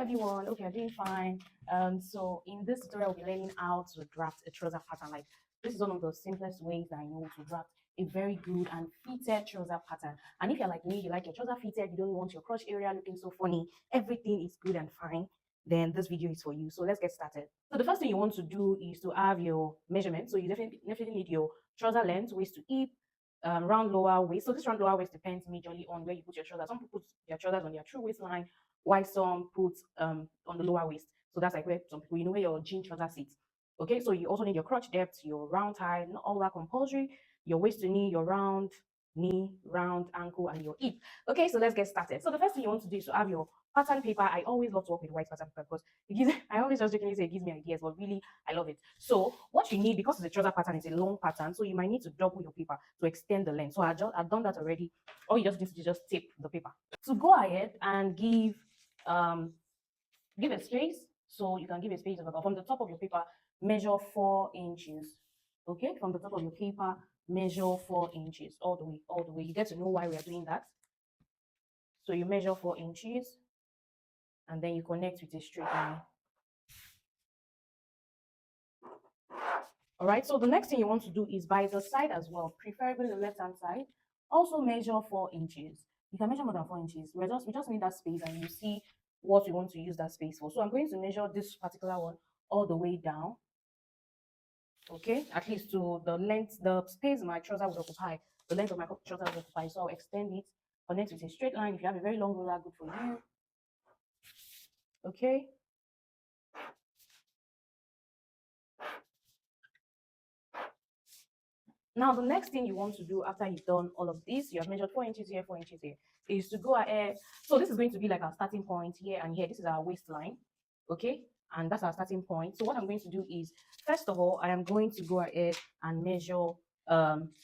everyone, hope you're doing fine. So in this tutorial we'll be learning how to draft a trouser pattern. Like, this is one of the simplest ways that I know to draft a very good and fitted trouser pattern. And if you're like me, you like your trouser fitted, you don't want your crotch area looking so funny, everything is good and fine, then this video is for you. So let's get started. So the first thing you want to do is to have your measurement. So you definitely need your trouser length, waist to hip, round lower waist. So this round lower waist depends majorly on where you put your trousers. Some people put their trousers on their true waistline, while some put on the lower waist. So that's like where some people, you know, where your jean trouser sits. Okay, so you also need your crotch depth, your round thigh, not all that compulsory, your waist to knee, your round knee, round ankle, and your hip. Okay, so let's get started. So the first thing you want to do is to have your pattern paper. I always love to work with white pattern paper because it gives, I always just jokingly say it gives me ideas, but really I love it. So what you need, because it's a trouser pattern, it's a long pattern, so you might need to double your paper to extend the length. So I've done that already. All you just need to just tape the paper. So go ahead and give a space. So you can give a space of about, from the top of your paper, measure 4 inches. Okay, from the top of your paper, measure 4 inches all the way, all the way. You get to know why we are doing that. So you measure 4 inches and then you connect with a straight line. All right, so the next thing you want to do is by the side as well, preferably the left hand side, also measure 4 inches. You can measure more than 4 inches. We just need that space, and you see what we want to use that space for. So I'm going to measure this particular one all the way down. Okay, at least to the length, the space my trouser would occupy, the length of my trouser would occupy. So I'll extend it, connect with a straight line. If you have a very long ruler, good for you. Okay. Now, the next thing you want to do after you've done all of this, you have measured 4 inches here, 4 inches here, is to go ahead. So this is going to be like our starting point here and here. This is our waistline, okay? And that's our starting point. So what I'm going to do is, first of all, I am going to go ahead and measure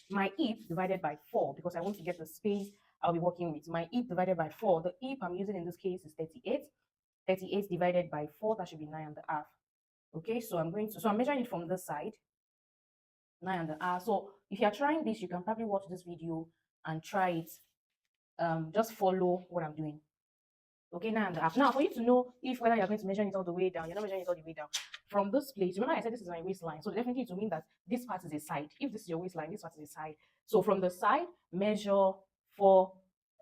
my hip divided by 4, because I want to get the space I'll be working with. My hip divided by 4. The hip I'm using in this case is 38. 38 divided by 4, that should be 9.5. Okay, so I'm measuring it from this side. 9.5. So if you're trying this, you can probably watch this video and try it. Just follow what I'm doing. Okay, 9.5. Now, for you to know if whether you're going to measure it all the way down, you're not measuring it all the way down. From this place, remember I said this is my waistline, so definitely it will mean that this part is a side. If this is your waistline, this part is a side. So from the side, measure forward.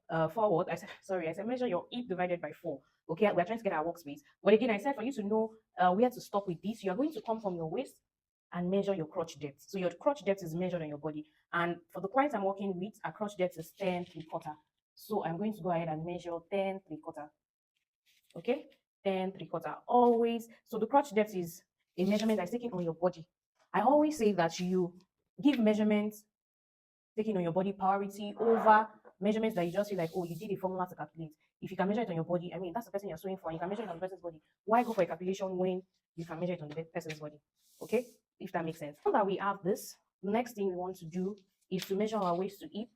I said measure your hip divided by 4. Okay, we're trying to get our workspace. But again, I said for you to know where to stop with this, you are going to come from your waist and measure your crotch depth. So your crotch depth is measured on your body. And for the clients I'm working with, our crotch depth is 10 3/4. So I'm going to go ahead and measure 10 3/4. Okay, 10 3/4. Always. So the crotch depth is a measurement that's taken on your body. I always say that you give measurements taken on your body priority over measurements that you just feel like, oh, you did a formula to calculate. If you can measure it on your body, I mean, that's the person you're sewing for. You can measure it on the person's body. Why go for a calculation when you can measure it on the person's body? Okay, if that makes sense. Now that we have this, the next thing we want to do is to measure our waist to hip.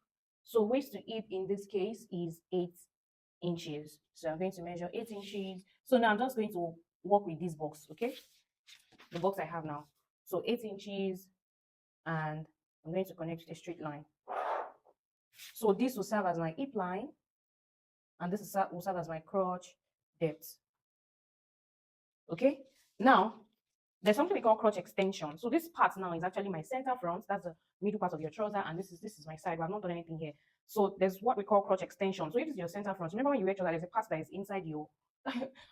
So waist to hip in this case is 8 inches. So I'm going to measure 8 inches. So now I'm just going to work with this box, okay? The box I have now. So 8 inches, and I'm going to connect with a straight line. So this will serve as my hip line, and this will serve as my crotch depth. Okay? Now, there's something we call crotch extension. So this part now is actually my center front. That's the middle part of your trouser, and this is my side. I've not done anything here. So there's what we call crotch extension. So if it's your center front, remember when you wear trouser, there's a part that is inside your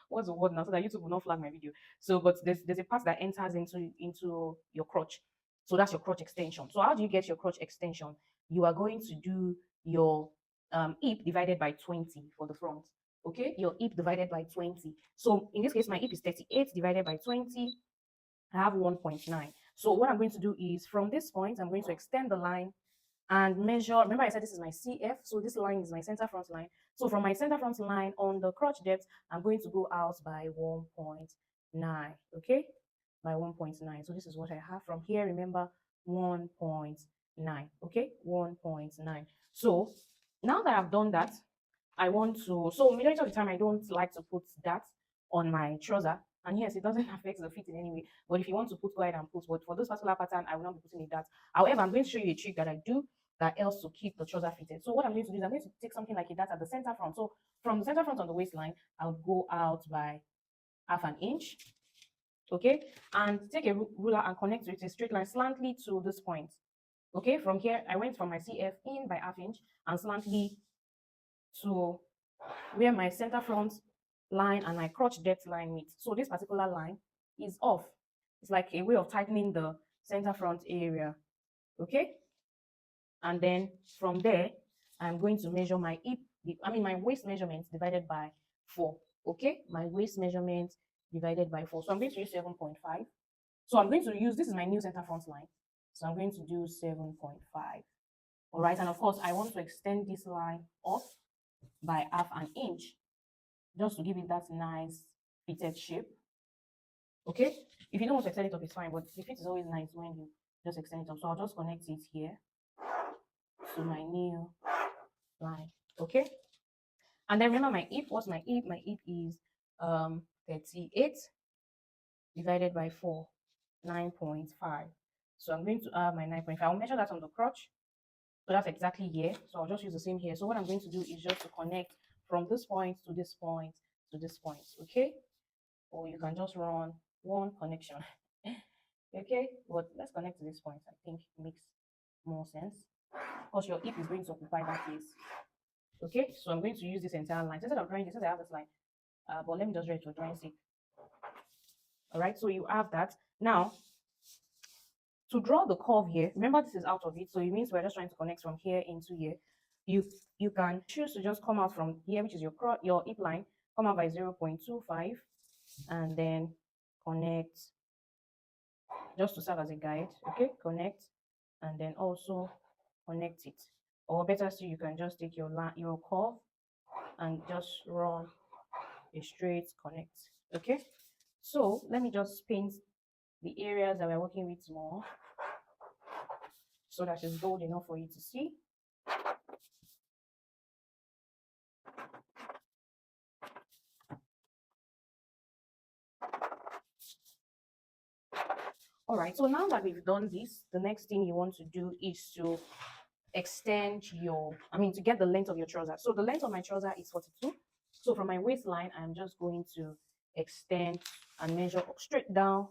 what's the word now, so that YouTube will not flag my video. So, but there's a part that enters into your crotch. So that's your crotch extension. So how do you get your crotch extension? You are going to do your hip divided by 20 for the front. Okay, your hip divided by 20. So in this case, my hip is 38 divided by 20. I have 1.9. So what I'm going to do is from this point, I'm going to extend the line and measure. Remember I said this is my CF, so this line is my center front line. So from my center front line on the crotch depth, I'm going to go out by 1.9. Okay, by 1.9. So this is what I have from here. Remember, 1.9. Okay, 1.9. So now that I've done that, I want to, so majority of the time I don't like to put that on my trouser. And yes, it doesn't affect the fit in any way. But if you want to put, go ahead and put. But for this particular pattern, I will not be putting a dart. However, I'm going to show you a trick that I do that helps to keep the trouser fitted. So what I'm going to do is I'm going to take something like a dart at the center front. So from the center front on the waistline, I'll go out by half an inch. Okay, and take a ruler and connect with a straight line slantly to this point. Okay, from here I went from my CF in by half inch and slantly to where my center front line and my crotch depth line meet. So this particular line is off. It's like a way of tightening the center front area. Okay, and then from there I'm going to measure my hip, my waist measurement divided by 4. Okay, my waist measurement divided by 4. So I'm going to use 7.5. So I'm going to use, this is my new center front line. So I'm going to do 7.5. All right, and of course I want to extend this line off by half an inch just to give it that nice fitted shape. Okay, if you don't want to extend it up, it's fine, but the fit is always nice when you just extend it up. So I'll just connect it here to my new line. Okay, and then remember my hip. What's my hip? My hip is 38 divided by 4, 9.5. So I'm going to have my 9.5. I'll measure that on the crotch. So that's exactly here. So I'll just use the same here. So what I'm going to do is just to connect from this point to this point to this point. Okay, or you can just run one connection. Okay, but let's connect to this point. I think it makes more sense because your hip is going to occupy that place. Okay, so I'm going to use this entire line instead of drawing this, since I have this line, but let me just draw it for drawing sake. All right, so you have that. Now to draw the curve here, remember this is out of it, so it means we're just trying to connect from here into here. You can choose to just come out from here, which is your hip line, come out by 0.25 and then connect just to serve as a guide. Okay, connect and then also connect it, or better still, you can just take your curve and just run a straight connect. Okay, so let me just paint the areas that we're working with more so that it's bold enough for you to see. All right, so now that we've done this, the next thing you want to do is to extend to get the length of your trouser. So the length of my trouser is 42. So from my waistline, I'm just going to extend and measure straight down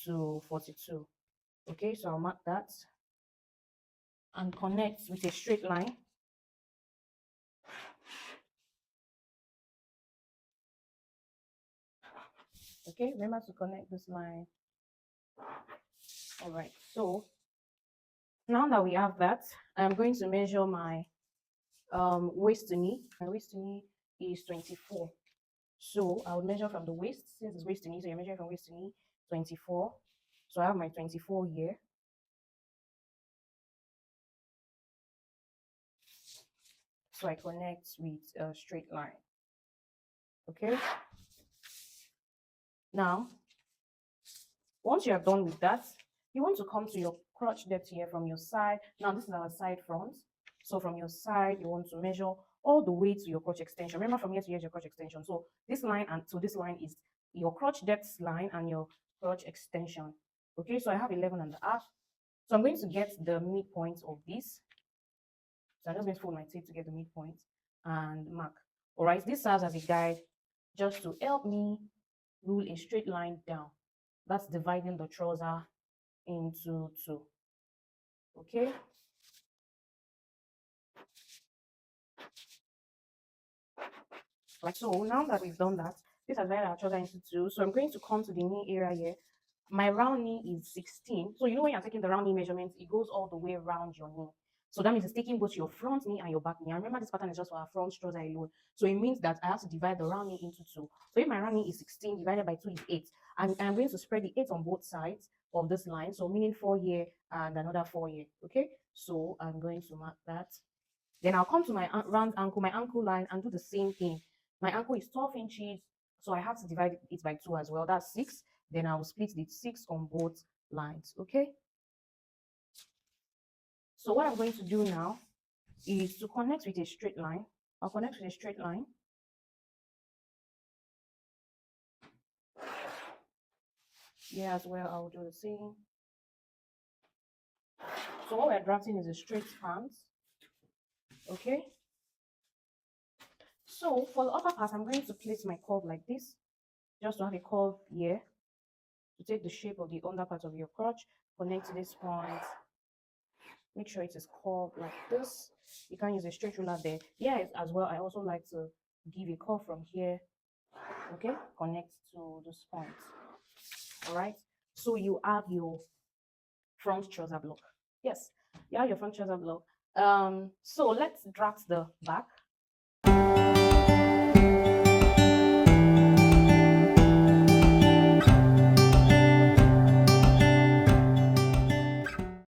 to 42. Okay, so I'll mark that and connect with a straight line. Okay, remember to connect this line. All right, so now that we have that, I'm going to measure my waist to knee. My waist to knee is 24. So I'll measure from the waist, since it's waist to knee, so you're measuring from waist to knee, 24. So I have my 24 here. So I connect with a straight line. Okay. Now, once you are done with that, you want to come to your crotch depth here from your side. Now, this is our side front. So from your side, you want to measure all the way to your crotch extension. Remember, from here to here is your crotch extension. So this line and to this line is your crotch depth line and your crotch extension. Okay, so I have 11.5. So I'm going to get the midpoint of this. So I'm just going to fold my tape to get the midpoint and mark. All right, this serves as a guide just to help me rule a straight line down. That's dividing the trouser into 2. Okay. Like so, now that we've done that, this has divided our trouser into 2. So I'm going to come to the knee area here. My round knee is 16. So you know when you're taking the round knee measurements, it goes all the way around your knee. So that means it's taking both your front knee and your back knee. And remember, this pattern is just for our front trouser alone. So it means that I have to divide the round knee into 2. So if my round knee is 16, divided by 2 is 8. And I'm going to spread the 8 on both sides of this line. So meaning 4 here and another 4 here. Okay. So I'm going to mark that. Then I'll come to my round ankle, my ankle line, and do the same thing. My ankle is 12 inches. So I have to divide it by 2 as well. That's 6. Then I will split the 6 on both lines. Okay. So what I'm going to do now is to connect with a straight line. I'll connect with a straight line. Here as well, I'll do the same. So what we're drafting is a straight pants. Okay. So for the upper part, I'm going to place my curve like this. just to have a curve here to take the shape of the under part of your crotch. Connect this point. Make sure it is curved like this. You can't use a straight ruler there. Yeah, as well, I also like to give a curve from here. Okay, connect to this point. All right. So you have your front trouser block. Yes, you have your front trouser block. So let's draft the back.